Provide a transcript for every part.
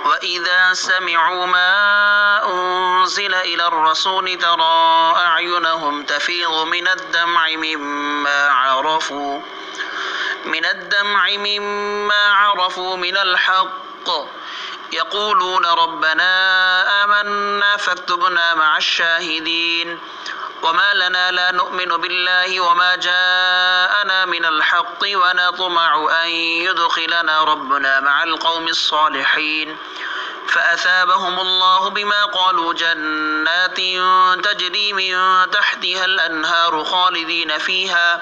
وإذا سمعوا ما أنزل إلى الرسول ترى أعينهم تفيض من الدمع مما عرفوا من الحق يقولون ربنا آمنا فاكتبنا مع الشاهدين وما لنا لا نؤمن بالله وما جاءنا من الحق ونطمع أن يدخلنا ربنا مع القوم الصالحين فأثابهم الله بما قالوا جنات تجري من تحتها الأنهار خالدين فيها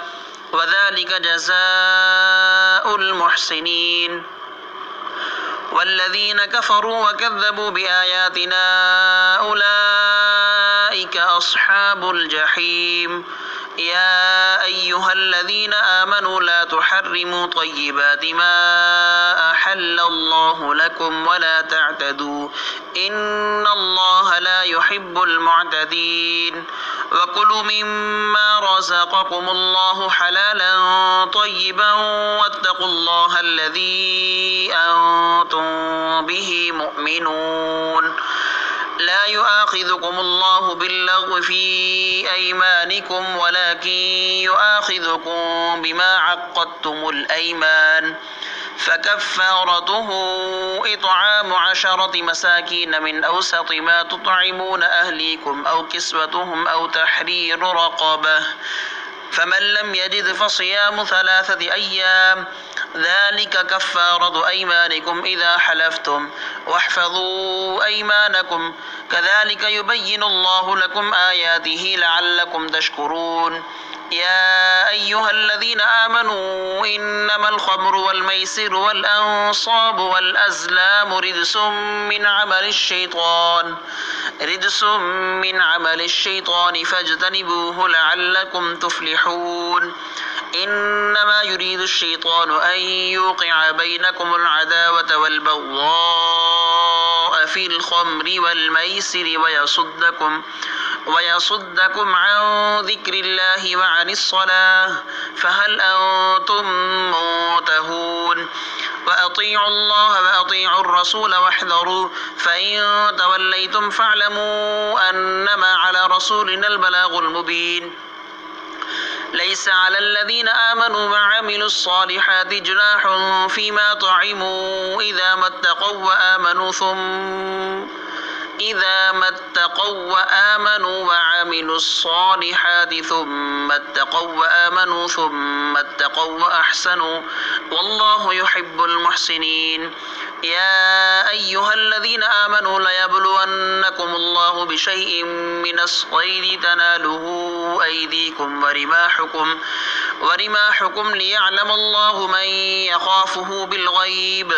وذلك جزاء المحسنين والذين كفروا وكذبوا بآياتنا أولئك أصحاب الجحيم يا أيها الذين آمنوا لا تحرموا طيبات ما أحل الله لكم ولا تعتدوا إن الله لا يحب المعتدين وكلوا مما رزقكم الله حلالا طيبا واتقوا الله الذي أنتم به مؤمنون لا يؤاخذكم الله باللغو في أيمانكم ولكن يؤاخذكم بما عقدتم الأيمان فكفارته إطعام 10 مساكين من أوسط ما تطعمون أهليكم أو كسوتهم أو تحرير رقبة فمن لم يجد فصيام 3 أيام ذلك كفارة أيمانكم إذا حلفتم واحفظوا أيمانكم كذلك يبين الله لكم آياته لعلكم تشكرون يا أيها الذين آمنوا إنما الخمر والميسر والأنصاب والأزلام رجس من عمل الشيطان فاجتنبوه لعلكم تفلحون إنما يريد الشيطان أن يوقع بينكم العداوة والبغضاء في الخمر والميسر ويصدكم عن ذكر الله وعن الصلاة فهل أنتم منتهون وأطيعوا الله وأطيعوا الرسول واحذروا فإن توليتم فاعلموا أنما على رسولنا البلاغ المبين ليس على الذين آمنوا وعملوا الصالحات جناح فيما طعموا إذا ما اتقوا وآمنوا وعملوا الصالحات ثم اتقوا وأحسنوا والله يحب المحسنين يا أيها الذين آمنوا ليبلونكم الله بشيء من الصيد تناله أيديكم ورماحكم ليعلم الله من يخافه بالغيب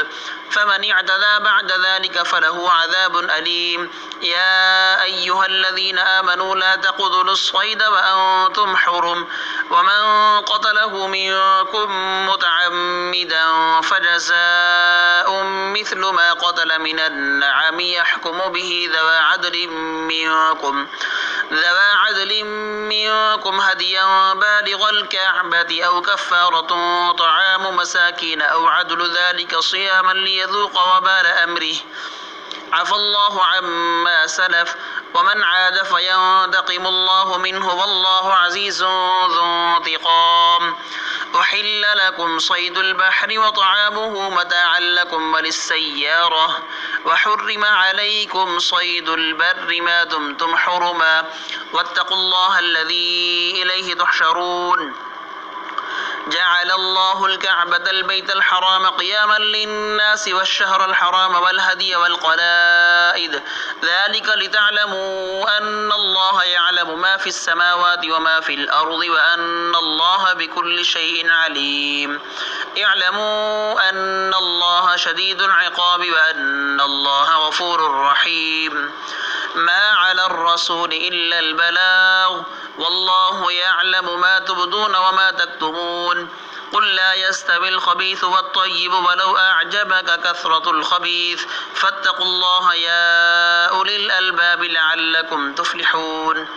فمن اعتدى بعد ذلك فله عذاب أليم يا أيها الذين آمنوا لا تقتلوا الصيد وأنتم حرم ومن قتله منكم متعمدا فجزاء مثل ما قتل من النعم يحكم به ذوى عدل منكم هديا بالغ الكعبة أو كفارة طعام مساكين أو عدل ذلك صياما ليذوق وبال أمره عفى الله عما سلف ومن عاد فينتقم الله منه والله عزيز ذو انتقام أحل لكم صيد البحر وطعامه متاعا لكم وللسيارة وحرم عليكم صيد البر ما دمتم حرما واتقوا الله الذي إليه تحشرون جعل الله الكعبة البيت الحرام قياما للناس والشهر الحرام والهدي والقلائد ذلك لتعلموا أن الله يعلم ما في السماوات وما في الأرض وأن الله بكل شيء عليم اعلموا أن الله شديد العقاب وأن الله غفور رحيم ما على الرسول إلا البلاغ والله يعلم ما تبدون وما تكتمون قل لا يستوي الخبيث والطيب ولو أعجبك كثرة الخبيث فاتقوا الله يا أولي الألباب لعلكم تفلحون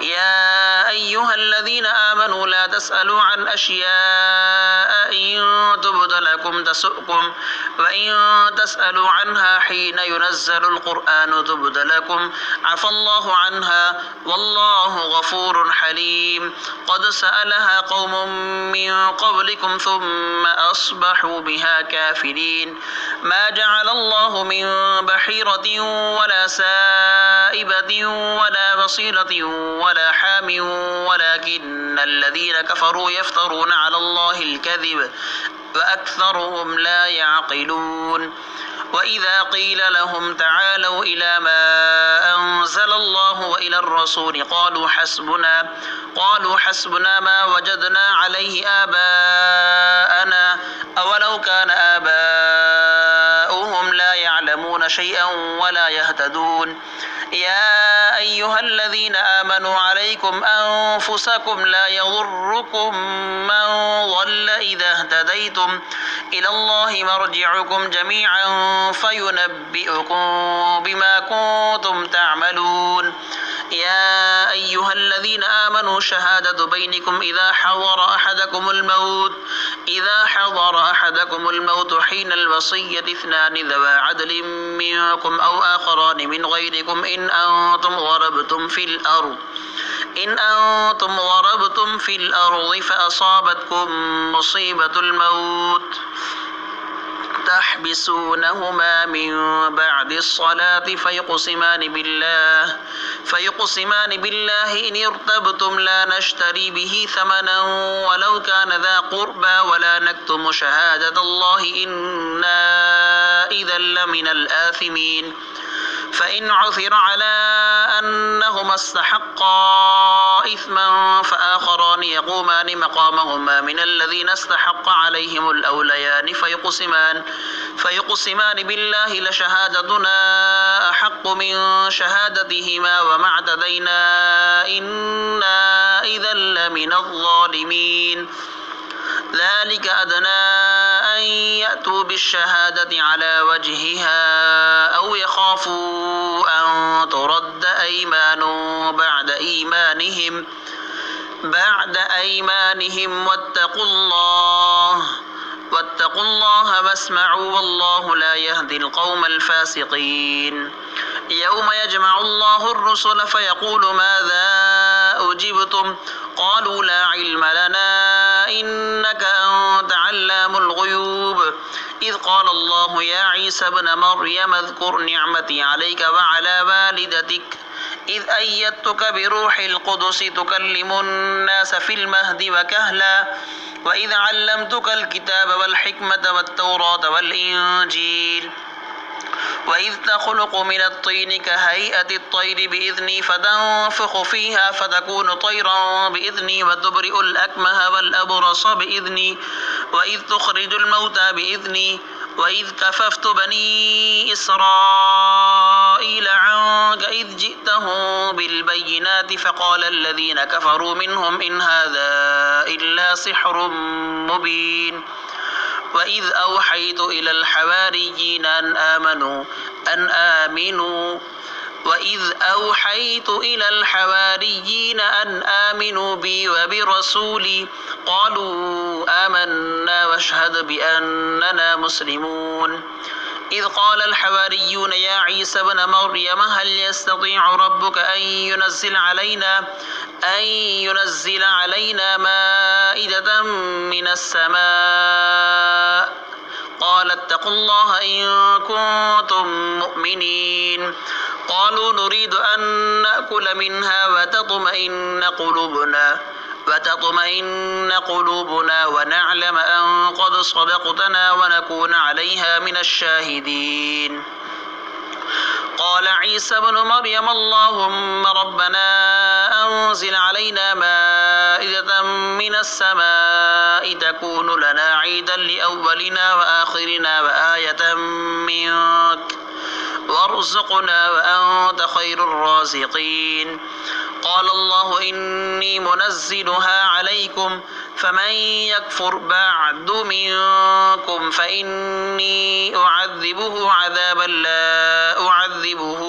يا أيها الذين آمنوا لا تسألوا عن أشياء إن تبد لكم تسؤكم وإن تسألوا عنها حين ينزل القرآن تبد لكم عفى الله عنها والله غفور حليم قد سألها قوم من قبلكم ثم أصبحوا بها كافرين ما جعل الله من بحيرة ولا سائبة ولا بصيرة ولا حام ولكن الذين كفروا يفترون على الله الكذب وأكثرهم لا يعقلون وإذا قيل لهم تعالوا إلى ما أنزل الله وإلى الرسول قالوا حسبنا ما وجدنا عليه آباءنا أولو كان آباؤهم لا يعلمون شيئا ولا يهتدون يا أيها الذين آمنوا عليكم أنفسكم لا يضركم من ضل إذا اهتديتم إلى الله مرجعكم جميعا فينبئكم بما كنتم تعملون يا أيها الذين آمنوا شهادة بينكم إذا حضر أحدكم الموت حين الوصية اثنان ذوى عدل منكم أو آخران من غيركم إن أنتم ضربتم في الأرض فأصابتكم مصيبة الموت تحبسونهما من بعد الصلاة فيقسمان بالله إن ارتبتم لا نشتري به ثمنا ولو كان ذا قربى ولا نكتم شهادة الله إنا إذا لمن الآثمين فإن عثر على أنهما استحقا إثما فآخران يقومان مقامهما من الذين استحق عليهم الأوليان فيقسمان بالله لشهادتنا أحق من شهادتهما وما اعتدينا إنا إذا لمن الظالمين ذلك أدنى أن يأتوا بالشهادة على وجهها أو يخافوا أن ترد أيمان بعد أيمانهم واتقوا الله واسمعوا والله لا يهدي القوم الفاسقين يوم يجمع الله الرسل فيقول ماذا أجبتم قالوا لا علم لنا إنك أنت علام الغيوب إذ قال الله يا عيسى ابن مريم اذكر نعمتي عليك وعلى والدتك إذ أيدتك بروح القدس تكلم الناس في المهد وكهلا وإذ علمتك الكتاب والحكمة والتوراة والإنجيل وإذ تخلق من الطين كهيئة الطير بإذني فتنفخ فيها فتكون طيرا بإذني وتبرئ الأكمه والأبرص بإذني وإذ تخرج الموتى بإذني وإذ كففت بني إسرائيل عنك إذ جئتهم بالبينات فقال الذين كفروا منهم إن هذا إلا سحر مبين وإذ أوحيت إلى الحواريين أن آمنوا بي وبرسولي قالوا آمنا واشهد بأننا مسلمون إذ قال الحواريون يا عيسى ابن مريم هل يستطيع ربك أن ينزل علينا مائدة من السماء قال اتقوا الله إن كنتم مؤمنين قالوا نريد أن نأكل منها وتطمئن قلوبنا ونعلم أن قد صدقتنا ونكون عليها من الشاهدين قال عيسى ابن مريم اللهم ربنا أنزل علينا مائدة من السماء تكون لنا عيدا لأولنا وآخرنا وآية منك وارزقنا وأنت خير الرازقين قال الله إني منزلها عليكم فمن يكفر بعد منكم فإني أعذبه عذابا لا أعذبه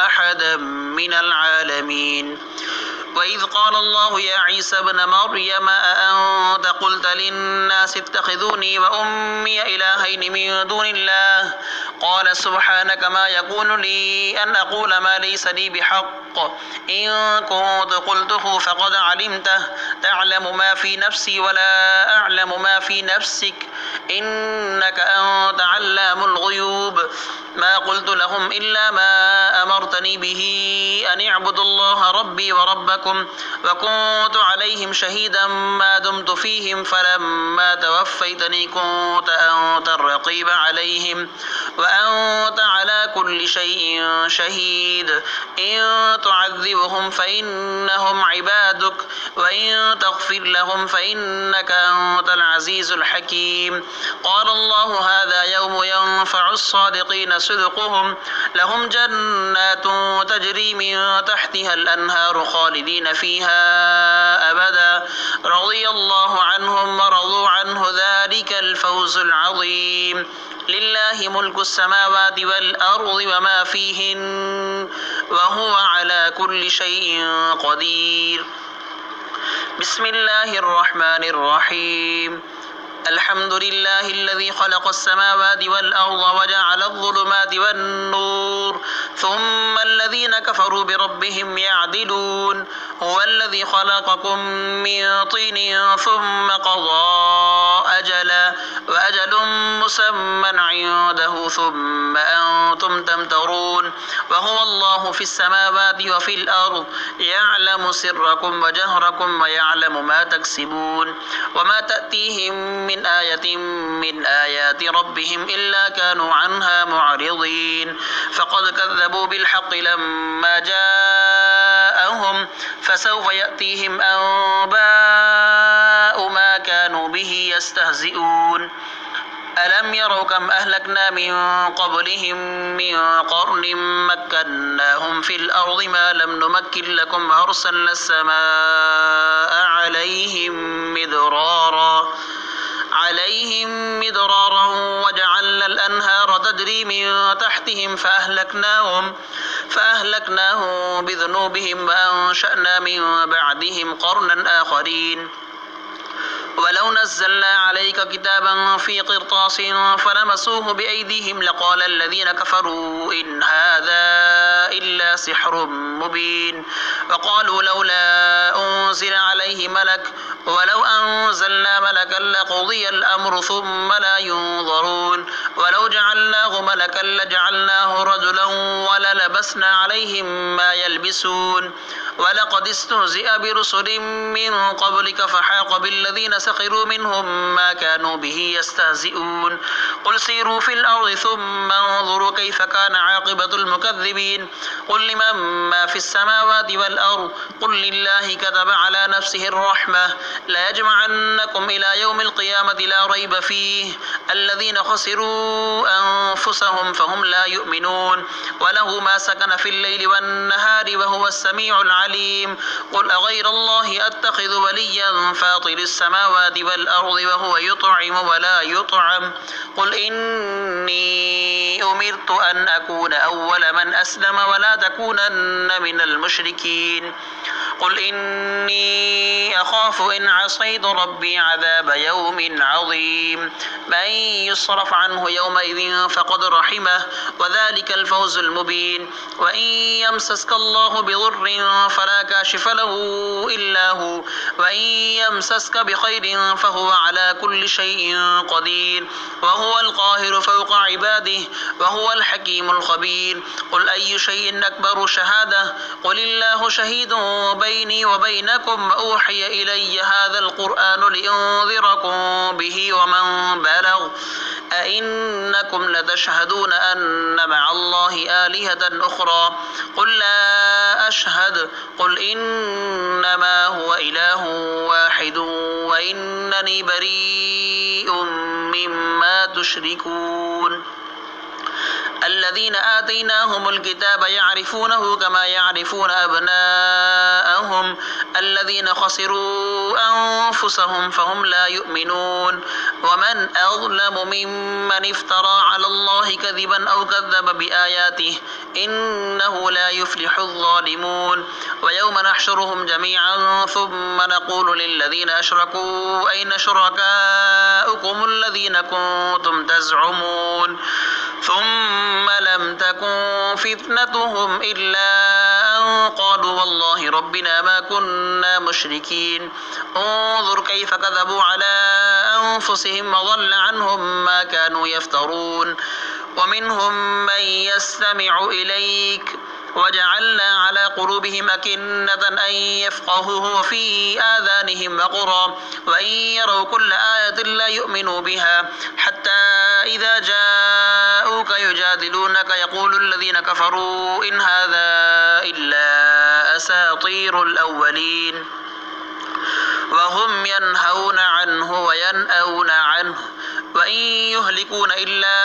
أحدا من العالمين وإذ قال الله يا عيسى ابن مريم أأنت قلت للناس اتخذوني وأمي إلهين من دون الله قال سبحانك ما يكون لي أن أقول ما ليس لي بحق إن كنت قلته فقد علمته تعلم ما في نفسي ولا أعلم ما في نفسك إنك أنت علام الغيوب ما قلت لهم إلا ما أمرتني به أن اعبدوا الله ربي وربكم وكنت عليهم شهيدا ما دمت فيهم فلما توفيتني كنت أنت الرقيب عليهم وأنت على كل شيء شهيد إن تعذبهم فإنهم عبادك وإن تغفر لهم فإنك أنت العزيز الحكيم قال الله هذا يوم ينفع الصادقين صدقهم لهم جنات تجري من تحتها الأنهار خالدين فيها أبدا رضي الله عنهم ورضوا عنه ذلك الفوز العظيم لله ملك السماوات والأرض وما فيهن وهو على كل شيء قدير بسم الله الرحمن الرحيم الحمد لله الذي خلق السماوات والأرض وجعل الظلمات والنور ثم الذين كفروا بربهم يعدلون هو الذي خلقكم من طين ثم قضى أجلا وأجل مسمى عنده ثم أنتم تمترون وهو الله في السماوات وفي الأرض يعلم سركم وجهركم ويعلم ما تكسبون وما تأتيهم من آية من آيات ربهم إلا كانوا عنها معرضين فقد كذبوا بالحق لما جاءهم فسوف يأتيهم أنباء ما كانوا به يستهزئون ألم يروا كم أهلكنا من قبلهم من قرن مكناهم في الأرض ما لم نمكن لكم وأرسلنا السماء عليهم مدرارا وجعلنا الأنهار تجري من تحتهم فأهلكناهم بذنوبهم وأنشأنا من بعدهم قرنا آخرين ولو نزلنا عليك كتابا في قرطاس فلمسوه بأيديهم لقال الذين كفروا إن هذا إلا سحر مبين وقالوا لولا أنزل عليه ملك ولو أنزلنا ملكا لقضي الأمر ثم لا ينظرون ولو جعلناه ملكا لجعلناه رجلا وللبسنا عليهم ما يلبسون ولقد استهزئ برسل من قبلك فحاق بالذين سخروا منهم ما كانوا به يستهزئون قل سيروا في الأرض ثم انظروا كيف كان عاقبة المكذبين قل لمن ما في السماوات والأرض قل لله كتب على نفسه الرحمة لا يجمعنكم إلى يوم القيامة لا ريب فيه الذين خسروا أنفسهم فهم لا يؤمنون وله ما سكن في الليل والنهار وهو السميع العليم قل أغير الله أتخذ وليا فاطر السماوات والأرض وهو يطعم ولا يطعم قل إني أمرت أن أكون أول من أسلم ولا تكونن من المشركين قل إني أخاف إن عصيت ربي عذاب يوم عظيم من يصرف عنه يومئذ فقد رحمه وذلك الفوز المبين وإن يمسسك الله بضر فلا كاشف له إلا هو وإن يمسسك بخير فهو على كل شيء قدير وهو القاهر فوق عباده وهو الحكيم الخبير قل أي شيء أكبر شهادة قل الله شهيد بيني وبينكم أوحي إلي هذا القرآن لأنذركم به ومن بلغ أئنكم لتشهدون أن مع الله آلهة أخرى قل لا أشهد قل إنما هو إله واحد وإنني بريء مما تشركون الذين آتيناهم الكتاب يعرفونه كما يعرفون أبناءهم الذين خسروا أنفسهم فهم لا يؤمنون ومن أظلم ممن افترى على الله كذبا أو كذب بآياته إنه لا يفلح الظالمون ويوم نحشرهم جميعا ثم نقول للذين أشركوا أين شركاؤكم الذين كنتم تزعمون ثم لم تكن فتنتهم إلا أن قالوا والله ربنا ما كنا مشركين انظر كيف كذبوا على أنفسهم وضل عنهم ما كانوا يفترون ومنهم من يستمع إليك وجعلنا على قلوبهم أكنة أن يفقهوه وفي آذانهم وقرا وإن يروا كل آية لا يؤمنوا بها حتى إذا جاءوك يجادلونك يقول الذين كفروا إن هذا إلا أساطير الأولين وهم ينهون عنه وينأون عنه وإن يهلكون إلا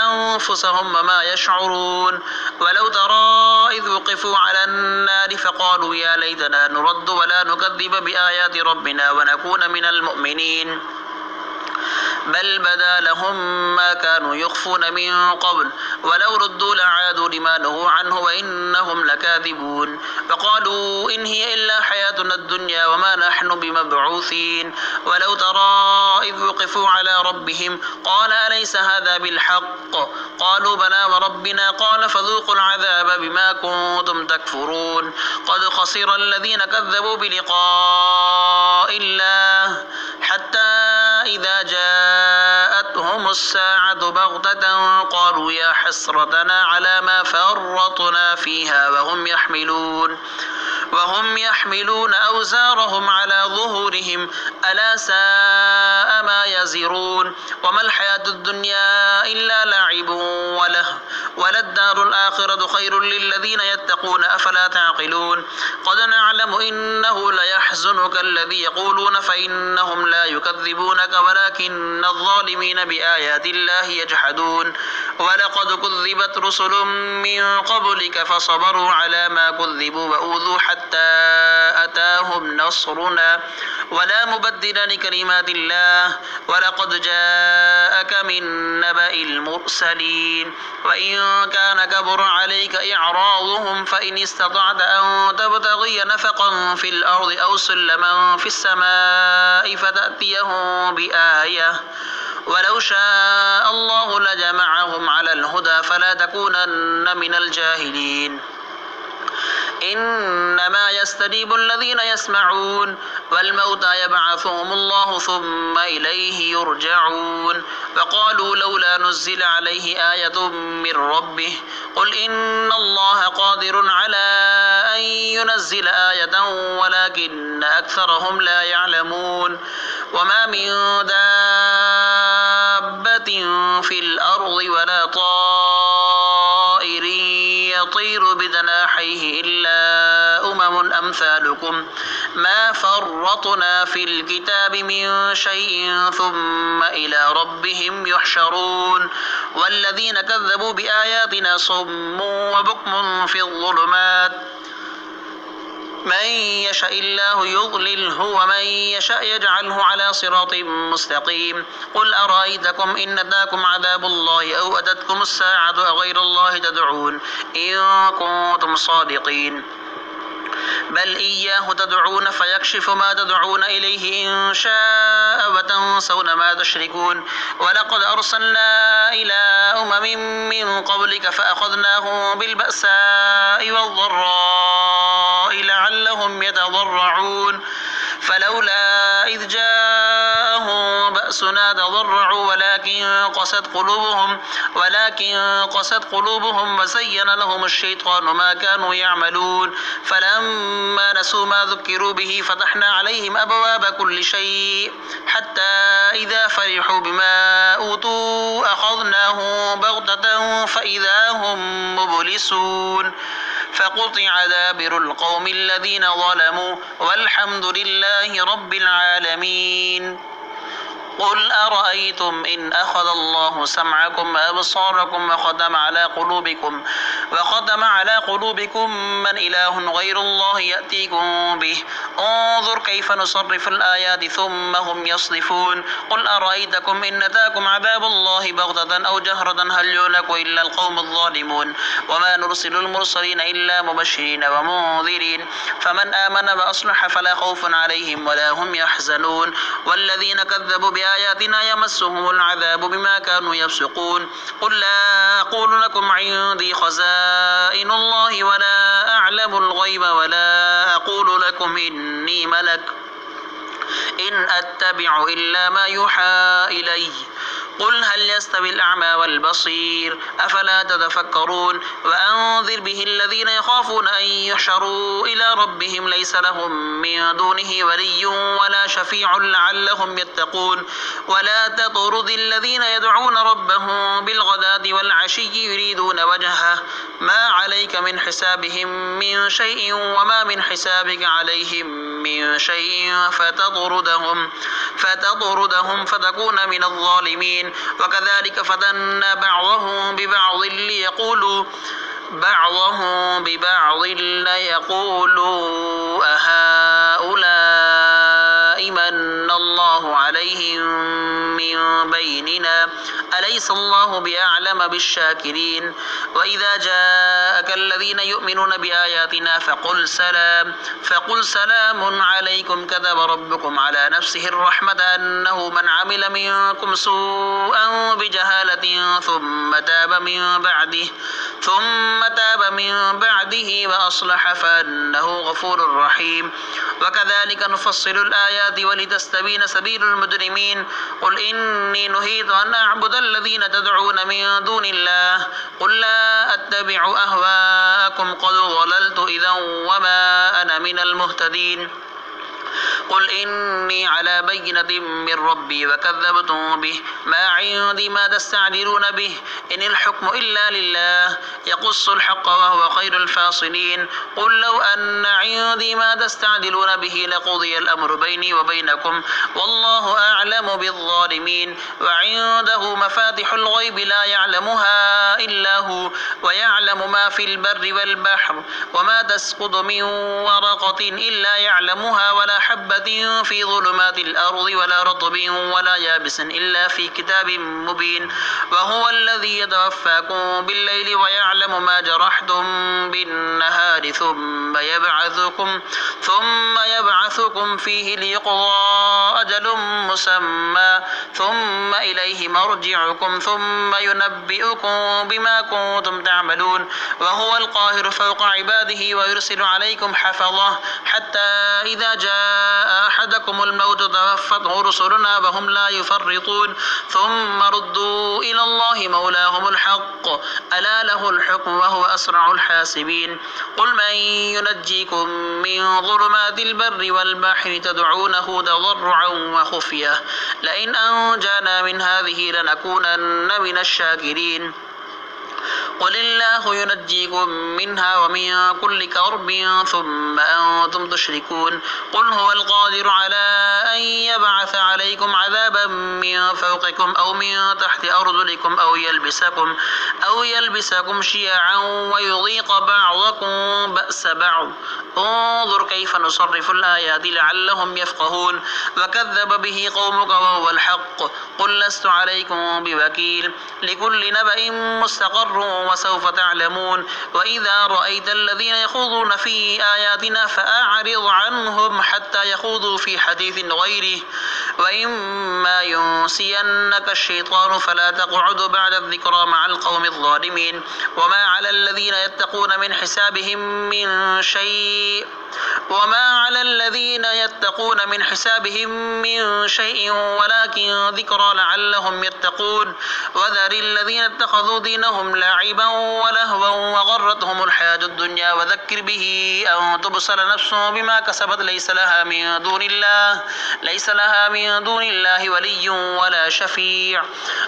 أنفسهم وما يشعرون ولو ترى إذ وقفوا على النار فقالوا يا ليتنا نرد ولا نكذب بآيات ربنا ونكون من المؤمنين بل بدا لهم ما كانوا يخفون من قبل ولو ردوا لعادوا لما نهوا عنه وإنهم لكاذبون وقالوا إن هي إلا حياتنا الدنيا وما نحن بمبعوثين ولو ترى إذ وقفوا على ربهم قال أليس هذا بالحق قالوا بلى وربنا قال فذوقوا العذاب بما كنتم تكفرون قد خسر الذين كذبوا بلقاء الله حتى إذا جاءتهم الساعة بغتة قالوا يا حسرتنا على ما فرطنا فيها وهم يحملون أوزارهم على ظهورهم ألا ساء ما يزرون وما الحياة الدنيا إلا لعب وللدار الآخرة خير للذين يتقون أفلا تعقلون قد نعلم إنه ليحزنك الذي يقولون فإنهم لا يكذبونك ولكن الظالمين بآيات الله يجحدون ولقد كذبت رسل من قبلك فصبروا على ما كذبوا وأوذوا حتى أتاهم نصرنا ولا مبدل لكلمات الله ولقد جاءك من نبأ المرسلين وإن كان كبر عليك إعراضهم فإن استطعت أن تبتغي نفقا في الأرض أو سلما في السماء فتأتيهم بآية ولو شاء الله لجمعهم على الهدى فلا تكونن من الجاهلين إنما يستجيب الذين يسمعون والموتى يبعثهم الله ثم إليه يرجعون وقالوا لولا نزل عليه آية من ربه قل إن الله قادر على أن ينزل آية ولكن أكثرهم لا يعلمون وما من دابة في الأرض ولا طائر يطير بجناحيه إلا أمم أمثالكم ما فرطنا في الكتاب من شيء ثم إلى ربهم يحشرون والذين كذبوا بآياتنا صم وبكم في الظلمات من يشاء الله يضلله ومن يشاء يجعله على صراط مستقيم قل أرأيتكم إن أتاكم عذاب الله أو أتتكم الساعة أغير الله تدعون إن كنتم صادقين بل إياه تدعون فيكشف ما تدعون إليه إن شاء وتنسون ما تشركون ولقد أرسلنا إلى أمم من قبلك فأخذناهم بالبأساء والضراء لعلهم يتضرعون فلولا إذ جاءهم بأسنا تضرعوا ولكن قست قلوبهم وزين لهم الشيطان ما كانوا يعملون فلما نسوا ما ذكروا به فتحنا عليهم أبواب كل شيء حتى إذا فرحوا بما أوتوا أخذناهم بغتة فإذا هم مبلسون فقطع دابر القوم الذين ظلموا والحمد لله رب العالمين قل أرأيتم إن أخذ الله سمعكم وأبصاركم وختم على قلوبكم من إله غير الله يأتيكم به انظر كيف نصرف الآيات ثم هم يصدفون قل أرأيتكم إن أتاكم عذاب الله بغتة أو جهرة هل يهلك إلا القوم الظالمون وما نرسل المرسلين إلا مبشرين ومنذرين فمن آمن وأصلح فلا خوف عليهم ولا هم يحزنون والذين كذبوا بآياتنا يمسهم العذاب بما كانوا يفسقون قل لا أقول لكم عندي خزائن الله ولا أعلم الغيب ولا أقول لكم إني ملك إن أتبع إلا ما يوحى إلي قل هل يستوي الأعمى والبصير أفلا تتفكرون وأنذر به الذين يخافون أن يحشروا إلى ربهم ليس لهم من دونه ولي ولا شفيع لعلهم يتقون ولا تطرد الذين يدعون ربهم بالغداة والعشي يريدون وجهه ما عليك من حسابهم من شيء وما من حسابك عليهم من شيء فتطردهم فتكون من الظالمين وكذلك فتنا بعضهم ببعض ليقولوا أهؤلاء من الله عليهم من بيننا أليس الله بأعلم بالشاكرين وإذا جاءك الذين يؤمنون بآياتنا فقل سلام عليكم كتب ربكم على نفسه الرحمة أنه من عمل منكم سوءا بجهالة ثم تاب من بعده وأصلح فأنه غفور رحيم وكذلك نفصل الآيات ولتستبين سبيل المجرمين قل إني نهيت أن أعبد الذين تدعون من دون الله قل لا أتبع أهواءكم قد ضللت إذا وما أنا من المهتدين قل إني على بينة من ربي وكذبتم به ما عندي ما تستعجلون به إن الحكم إلا لله يقص الحق وهو خير الفاصلين قل لو أن عندي ما تستعجلون به لقضي الأمر بيني وبينكم والله أعلم بالظالمين وعنده مفاتح الغيب لا يعلمها إلا هو ويعلم ما في البر والبحر وما تسقط من ورقة إلا يعلمها ولا حبة في ظلمات الأرض ولا رطب ولا يابس إلا في كتاب مبين وهو الذي يتوفاكم بالليل ويعلم ما جرحتم بالنهار ثم يبعثكم فيه ليقضى أجل مسمى ثم إليه مرجعكم ثم ينبئكم بما كنتم تعملون وهو القاهر فوق عباده ويرسل عليكم حفظه حتى إذا جاء أحدكم الموت توفته رسلنا وهم لا يفرطون ثم ردوا إلى الله مولاهم الحق ألا له الحكم وهو أسرع الحاسبين قل من ينجيكم من ظلمات البر والبحر تدعونه تضرعا وخفية لئن أنجانا من هذه لنكونن من الشاكرين قل الله ينجيكم منها ومن كل كرب ثم أنتم تشركون قل هو القادر على أن يبعث عليكم عذابا من فوقكم أو من تحت أرجلكم أو يلبسكم شيعا ويذيق بعضكم بأس بعض انظر كيف نصرف الآيات لعلهم يفقهون وكذب به قومك وهو الحق قل لست عليكم بوكيل لكل نبأ مستقر وسوف تعلمون وإذا رأيت الذين يخوضون في آياتنا فأعرض عنهم حتى يخوضوا في حديث غيره وإما ينسينك الشيطان فلا تقعد بعد الذكرى مع القوم الظالمين وما على الذين يتقون من حسابهم من شيء ولكن ذكرى لعلهم يتقون وذر الذين اتخذوا دينهم لعبا ولهوا وغرتهم الحياة الدنيا وذكر به أن تبصر نفس بما كسبت ليس لها من دون الله ولي ولا شفيع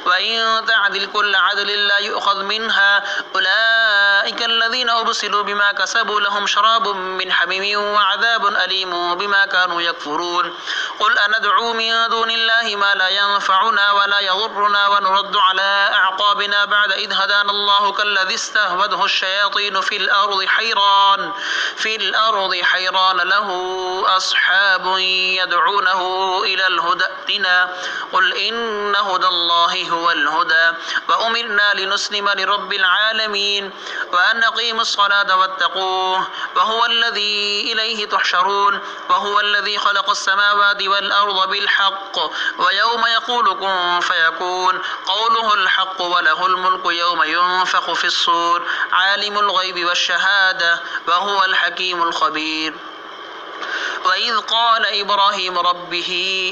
وإن تعدل كل عدل لا يؤخذ منها أولئك الذين أبصروا بما كسبوا لهم شراب من حميم وعذاب أليم بما كانوا يكفرون قل أندعو من دون الله ما لا ينفعنا ولا يضرنا ونرد على أعقابنا بعد إذ هدانا الله كالذي استهوته الشياطين في الأرض حيران له أصحاب يدعونه إلى الهدى ائتنا قل إن هدى الله هو الهدى وأمرنا لنسلم لرب العالمين وأن أقيموا الصلاة واتقوه وهو الذي إليه تحشرون وهو الذي خلق السماوات والأرض بالحق ويوم يقول كن فيكون قوله الحق وله الملك يوم ينفخ في الصور عالم الغيب والشهادة وهو الحكيم الخبير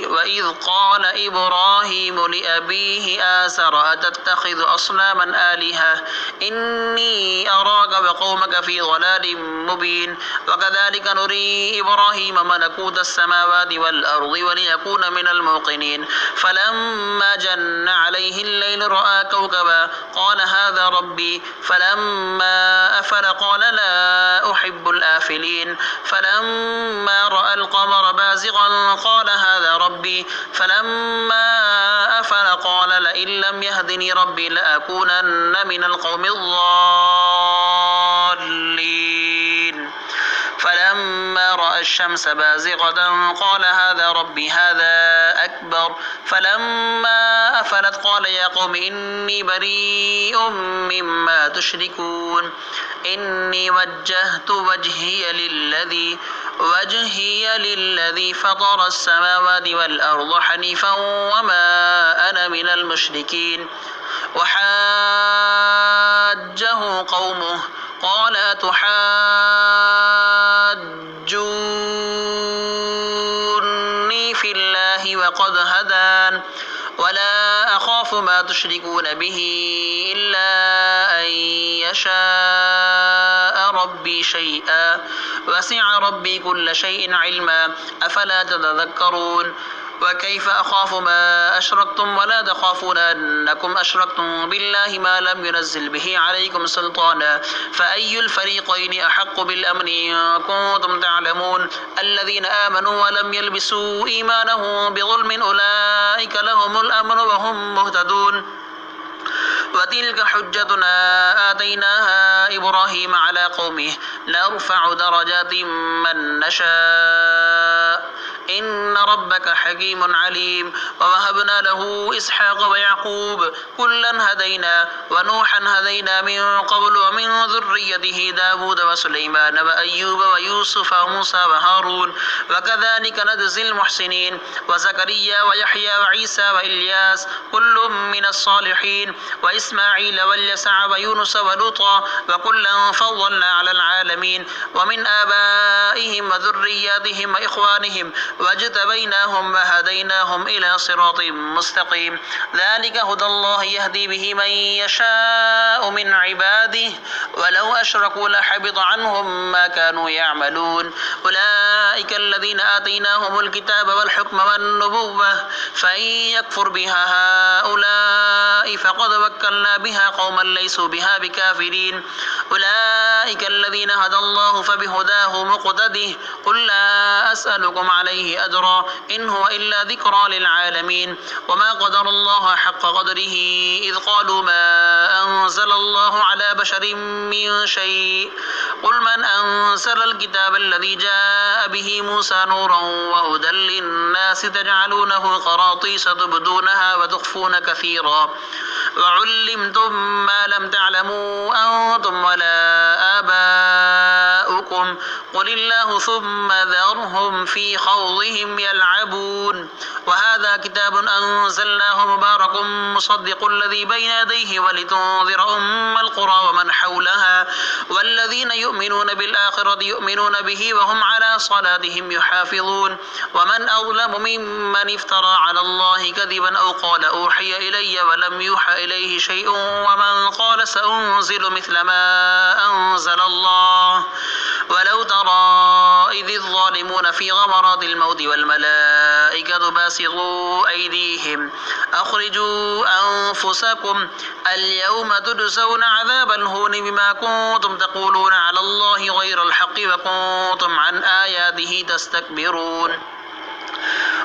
وإذ قال إبراهيم لأبيه آزر أتتخذ أصناما آلهة إني أراك وقومك في ضلال مبين وكذلك نري إبراهيم ملكوت السماوات والأرض وليكون من الموقنين فلما جن عليه الليل رأى كوكبا قال هذا ربي فلما أفل قال لا أحب الآفلين فلما رأى القمر بازغا قال هذا ربي فلما أفل قال لئن لم يهدني ربي لأكونن من القوم الضالين فلما رأى الشمس بازغة قال هذا ربي هذا أكبر فلما أفلت قال يا قوم إني بريء مما تشركون إني وجهت وجهي للذي فطر السماوات والأرض حنيفا وما أنا من المشركين وحاجه قومه قال أتحاجوني في الله وقد هدان ولا أخاف ما تشركون به إلا أن يشاء ربي شيئا وسع ربي كل شيء علما أفلا تتذكرون وكيف أخاف ما أشركتم ولا تخافون أنكم أشركتم بالله ما لم ينزل به عليكم سلطانا فأي الفريقين أحق بالأمن إن كنتم تعلمون الذين آمنوا ولم يلبسوا إيمانهم بظلم أولئك لهم الأمن وهم مهتدون وتلك حجتنا آتيناها إبراهيم على قومه نرفع درجات من نشاء إن ربك حكيم عليم ووهبنا له إسحاق ويعقوب كلا هدينا ونوحا هدينا من قبل ومن ذريته داود وسليمان وأيوب ويوسف وموسى وهارون وكذلك نجزي المحسنين وزكريا ويحيى وعيسى وإلياس كل من الصالحين وإسماعيل واليسع ويونس ولوطا وكلا فضلنا على العالمين ومن آبائهم وذرياتهم وإخوانهم واجتبيناهم وهديناهم إلى صراط مستقيم ذلك هدى الله يهدي به من يشاء من عباده ولو أشركوا لحبط عنهم ما كانوا يعملون أولئك الذين آتيناهم الكتاب والحكم والنبوة فإن يكفر بها هؤلاء فقد وكلنا بها قوما ليسوا بها بكافرين أولئك الذين هدى الله فبهداه مقتده قل لا أسألكم عليه أجرا إن هو إلا ذكرى للعالمين وما قدر الله حق قدره إذ قالوا ما أنزل الله على بشر من شيء قل من أنزل الكتاب الذي جاء به موسى نورا وهدى للناس تجعلونه قراطيس تبدونها وتخفون كثيرا وعلمتم ما لم تعلموا أنتم ولا آباؤكم قل الله ثم ذرهم في خوضهم يلعبون وهذا كتاب أنزلناه مبارك مصدق الذي بين يديه ولتنذر أم القرى ومن حولها والذين يؤمنون بالآخرة يؤمنون به وهم على صلاتهم يحافظون ومن أظلم ممن افترى على الله كذبا أو قال أوحي إلي ولم يوحى إليه شيء ومن قال سأنزل مثل ما أنزل الله ولو ترى إذ الظالمون في غمرات الموت والملائكة باسطوا أيديهم أخرجوا أنفسكم اليوم تجزون عذاب الهون بما كنتم تقولون على الله غير الحق وكنتم عن آياته تستكبرون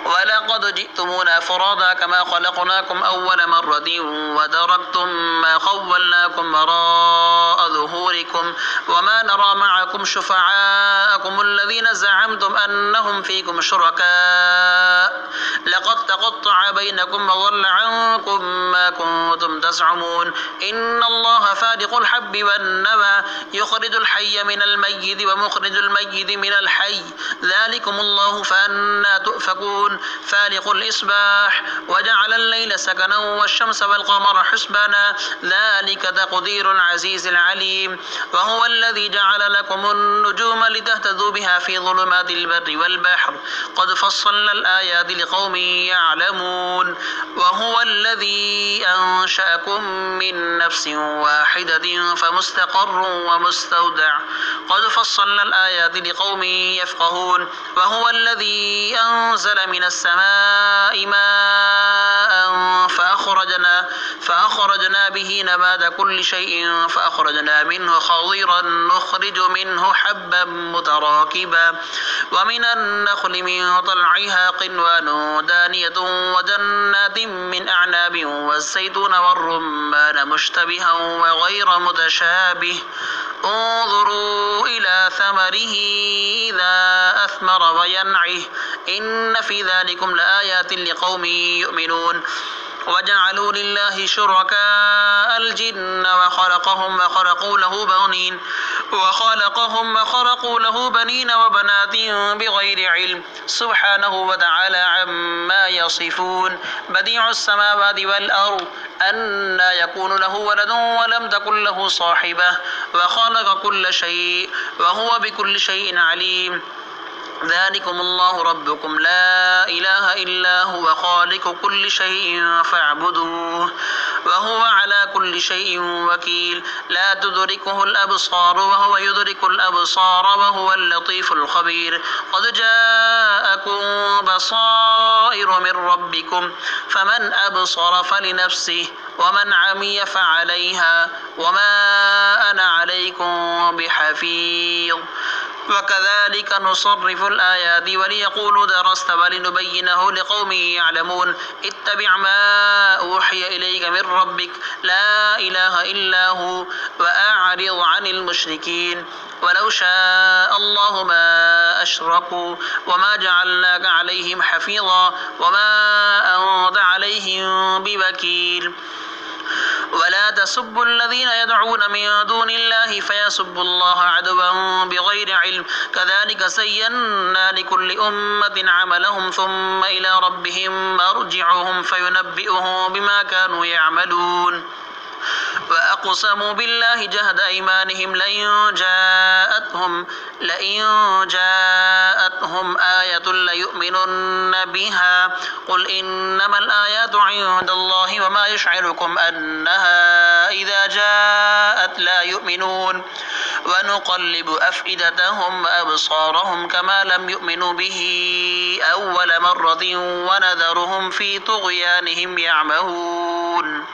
ولقد جئتمونا فرادا كما خلقناكم أول مرة وتركتم ما خولناكم وراء ظهوركم وما نرى معكم شفعاءكم الذين زعمتم أنهم فيكم شركاء لقد تقطع بينكم وضل عنكم ما كنتم تزعمون إن الله فالق الحب والنوى يخرج الحي من الميت ومخرج الميت من الحي ذلكم الله فأنى تؤفكون فالق الإصباح وجعل الليل سكنا والشمس والقمر حسبانا ذلك تقدير العزيز العليم وهو الذي جعل لكم النجوم لتهتدوا بها في ظلمات البر والبحر قد فصلنا الآيات لقوم يعلمون وهو الذي أنشأكم من نفس واحدة فمستقر ومستودع قد فصلنا الآيات لقوم يفقهون وهو الذي أنزل من السماء ماء فأخرجنا به نبات كل شيء فأخرجنا منه خضيرا نخرج منه حبا متراكبا ومن النخل من طلعها قنوان دانية وجنات من أعناب والزيتون والرمان مشتبها وغير متشابه انظروا إلى ثمره إذا أثمر وينعه إن في ذلكم لآيات لقوم يؤمنون وجعلوا لله شركاء الجن وخلقهم وخرقوا له بنين وبنات بغير علم سبحانه وتعالى عما يصفون بديع السماوات والأرض أنى يكون له ولد ولم تكن له صاحبة وخلق كل شيء وهو بكل شيء عليم ذلكم الله ربكم لا إله إلا هو خالق كل شيء فاعبدوه وهو على كل شيء وكيل لا تدركه الأبصار وهو يدرك الأبصار وهو اللطيف الخبير قد جاءكم بصائر من ربكم فمن أبصر فلنفسه ومن عمي فعليها وما أنا عليكم بحفيظ وكذلك نصرف الآيات وليقولوا درست ولنبينه لقوم يعلمون اتبع ما أوحي إليك من ربك لا إله إلا هو وأعرض عن المشركين ولو شاء الله ما أشركوا وما جعلناك عليهم حفيظا وما أنت عليهم بوكيل ولا تسبوا الذين يدعون من دون الله فيسبوا الله عدوا بغير علم كذلك زينا لكل أمة عملهم ثم إلى ربهم مرجعهم فينبئهم بما كانوا يعملون وأقسموا بالله جهد أيمانهم لئن جاءتهم آية ليؤمنن بها قل إنما الآيات عند الله وما يشعركم أنها إذا جاءت لا يؤمنون ونقلب أفئدتهم وأبصارهم كما لم يؤمنوا به أول مرة ونذرهم في طغيانهم يعمهون